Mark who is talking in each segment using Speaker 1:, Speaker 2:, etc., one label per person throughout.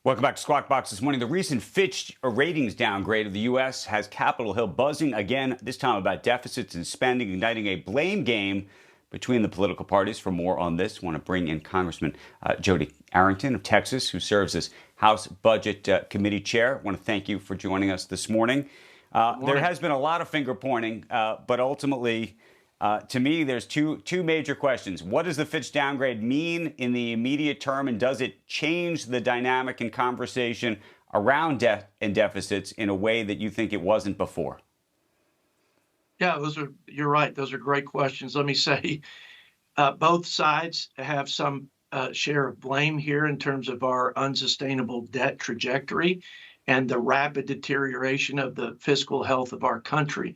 Speaker 1: Welcome back to Squawk Box this morning. The recent Fitch Ratings downgrade of the U.S. has Capitol Hill buzzing again, this time about deficits and spending, igniting a blame game between the political parties. For more on this, I want to bring in Congressman Jodey Arrington of Texas, who serves as House Budget Committee Chair. I want to thank you for joining us this morning. There has been a lot of finger pointing, but ultimately, to me, there's two major questions. What does the Fitch downgrade mean in the immediate term, and does it change the dynamic and conversation around debt and deficits in a way that you think it wasn't before?
Speaker 2: Yeah, you're right. Those are great questions. Let me say, both sides have some share of blame here in terms of our unsustainable debt trajectory and the rapid deterioration of the fiscal health of our country.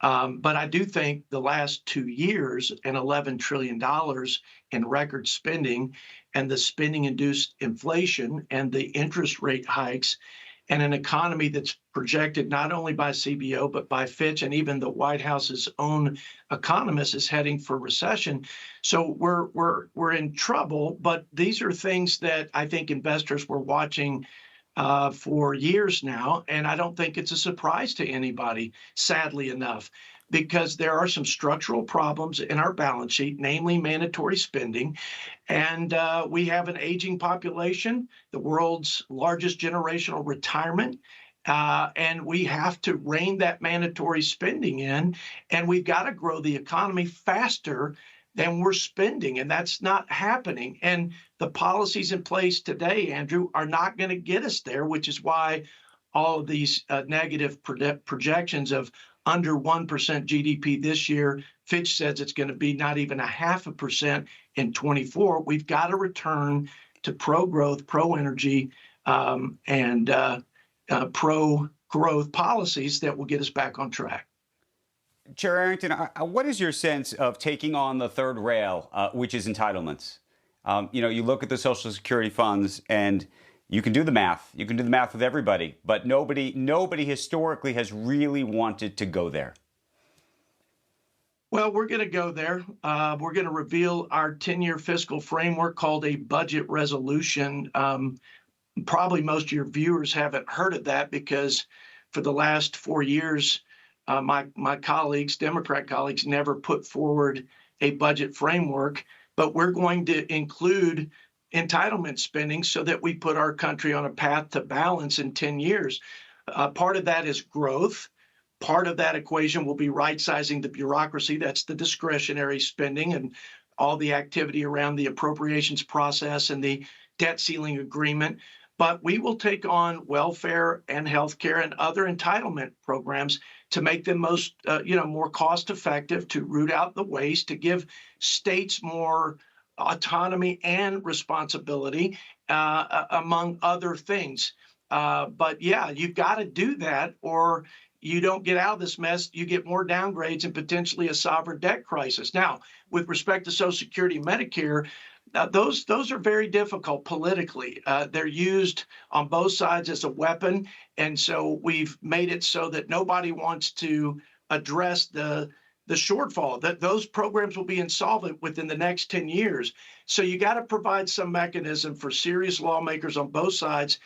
Speaker 2: But I do think the last 2 years and $11 trillion in record spending and the spending-induced inflation and the interest rate hikes and an economy that's projected not only by CBO, but by Fitch and even the White House's own economists is heading for recession. So we're in trouble, but these are things that I think investors were watching for years now, and I don't think it's a surprise to anybody, sadly enough, because there are some structural problems in our balance sheet, namely mandatory spending, and we have an aging population, the world's largest generational retirement, and we have to rein that mandatory spending in, and we've got to grow the economy faster than we're spending, and that's not happening. And the policies in place today, Andrew, are not going to get us there, which is why all of these negative projections of under 1% GDP this year, Fitch says it's going to be not even 0.5% in 24. We've got to return to pro-growth, pro-energy, and pro-growth policies that will get us back on track.
Speaker 1: Chair Arrington, what is your sense of taking on the third rail, which is entitlements? You look at the Social Security funds, and you can do the math. You can do the math with everybody, but nobody historically has really wanted to go there.
Speaker 2: Well, we're going to go there. We're going to reveal our 10-year fiscal framework called a budget resolution. Probably most of your viewers haven't heard of that because for the last 4 years, my colleagues, Democrat colleagues, never put forward a budget framework, but we're going to include entitlement spending so that we put our country on a path to balance in 10 years. Part of that is growth. Part of that equation will be right-sizing the bureaucracy. That's the discretionary spending and all the activity around the appropriations process and the debt ceiling agreement. But we will take on welfare and healthcare and other entitlement programs to make them more cost effective, to root out the waste, to give states more autonomy and responsibility, among other things. But yeah, you've got to do that, or you don't get out of this mess. You get more downgrades and potentially a sovereign debt crisis. Now, with respect to Social Security and Medicare, those are very difficult politically. They're used on both sides as a weapon, and so we've made it so that nobody wants to address the shortfall. That those programs will be insolvent within the next 10 years. So you got to provide some mechanism for serious lawmakers on both sides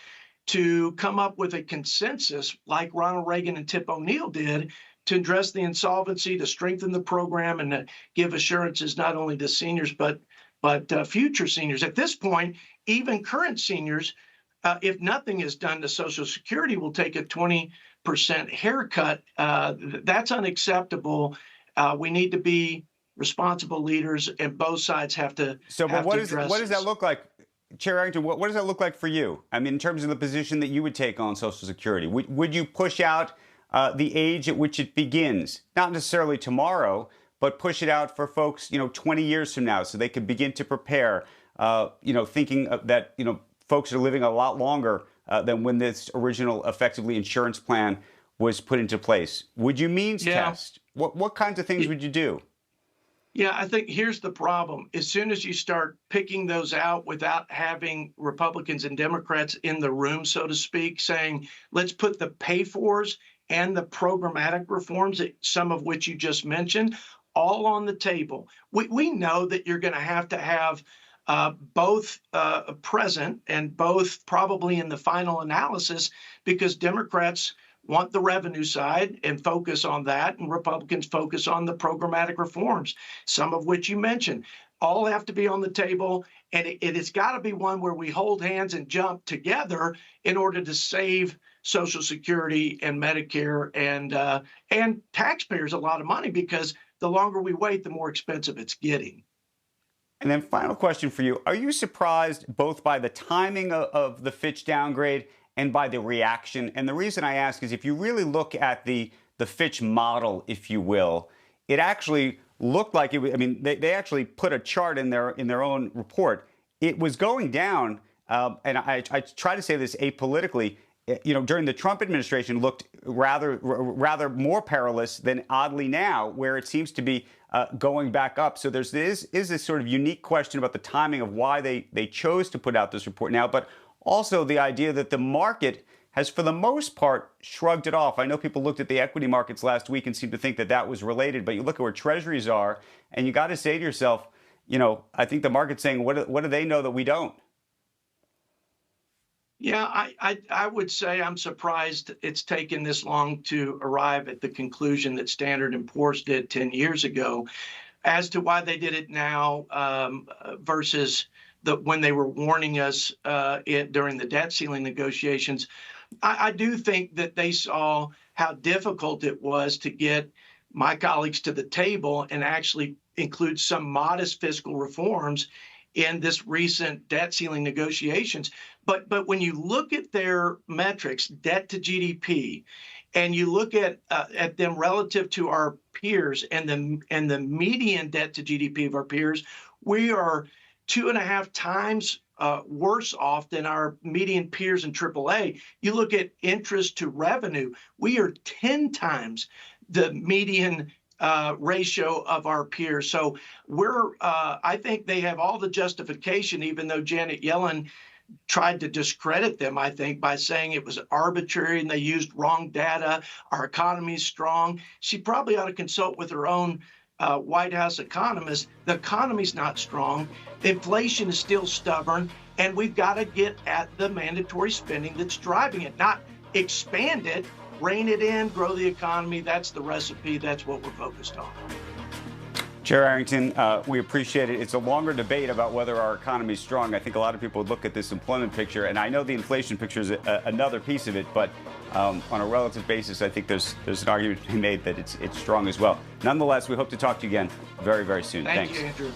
Speaker 2: to come up with a consensus, like Ronald Reagan and Tip O'Neill did, to address the insolvency, to strengthen the program, and to give assurances not only to seniors but future seniors. At this point, even current seniors, if nothing is done to Social Security, will take a 20% haircut. That's unacceptable. We need to be responsible leaders, and both sides have to.
Speaker 1: So, but what does that look like, Chair Arrington? What does that look like for you? I mean, in terms of the position that you would take on Social Security, would you push out the age at which it begins? Not necessarily tomorrow, but push it out for folks, 20 years from now, so they could begin to prepare, thinking that, folks are living a lot longer than when this original effectively insurance plan was put into place. Would you means test? What kinds of things would you do?
Speaker 2: Yeah, I think here's the problem. As soon as you start picking those out without having Republicans and Democrats in the room, so to speak, saying, let's put the pay-fors and the programmatic reforms, some of which you just mentioned, all on the table. We know that you're going to have both present and both probably in the final analysis, because Democrats want the revenue side and focus on that, and Republicans focus on the programmatic reforms, some of which you mentioned. All have to be on the table, and it has got to be one where we hold hands and jump together in order to save Social Security and Medicare and taxpayers a lot of money, because the longer we wait, the more expensive it's getting.
Speaker 1: And then final question for you. Are you surprised both by the timing of the Fitch downgrade and by the reaction? And the reason I ask is if you really look at the Fitch model, if you will, it actually looked like it was, I mean, they actually put a chart in their own report. It was going down, and I try to say this apolitically, during the Trump administration looked rather more perilous than oddly now, where it seems to be going back up. So is this sort of unique question about the timing of why they chose to put out this report now, but also the idea that the market has, for the most part, shrugged it off. I know people looked at the equity markets last week and seemed to think that that was related, but you look at where treasuries are, and you got to say to yourself, I think the market's saying, what do they know that we don't?
Speaker 2: Yeah, I would say I'm surprised it's taken this long to arrive at the conclusion that Standard & Poor's did 10 years ago. As to why they did it now versus when they were warning us during the debt ceiling negotiations, I do think that they saw how difficult it was to get my colleagues to the table and actually include some modest fiscal reforms in this recent debt ceiling negotiations. But when you look at their metrics, debt to GDP, and you look at them relative to our peers and the median debt to GDP of our peers, we are 2.5 times worse off than our median peers in AAA. You look at interest to revenue, we are 10 times the median ratio of our peers. So I think they have all the justification, even though Janet Yellen tried to discredit them, I think, by saying it was arbitrary and they used wrong data. Our economy is strong. She probably ought to consult with her own White House economist. The economy's not strong. Inflation is still stubborn, and we've got to get at the mandatory spending that's driving it, not expand it, rein it in, grow the economy. That's the recipe. That's what we're focused on.
Speaker 1: Chair Arrington, we appreciate it. It's a longer debate about whether our economy is strong. I think a lot of people would look at this employment picture, and I know the inflation picture is another piece of it, but on a relative basis, I think there's an argument to be made that it's strong as well. Nonetheless, we hope to talk to you again very, very soon.
Speaker 2: Thanks. Thank you, Andrew.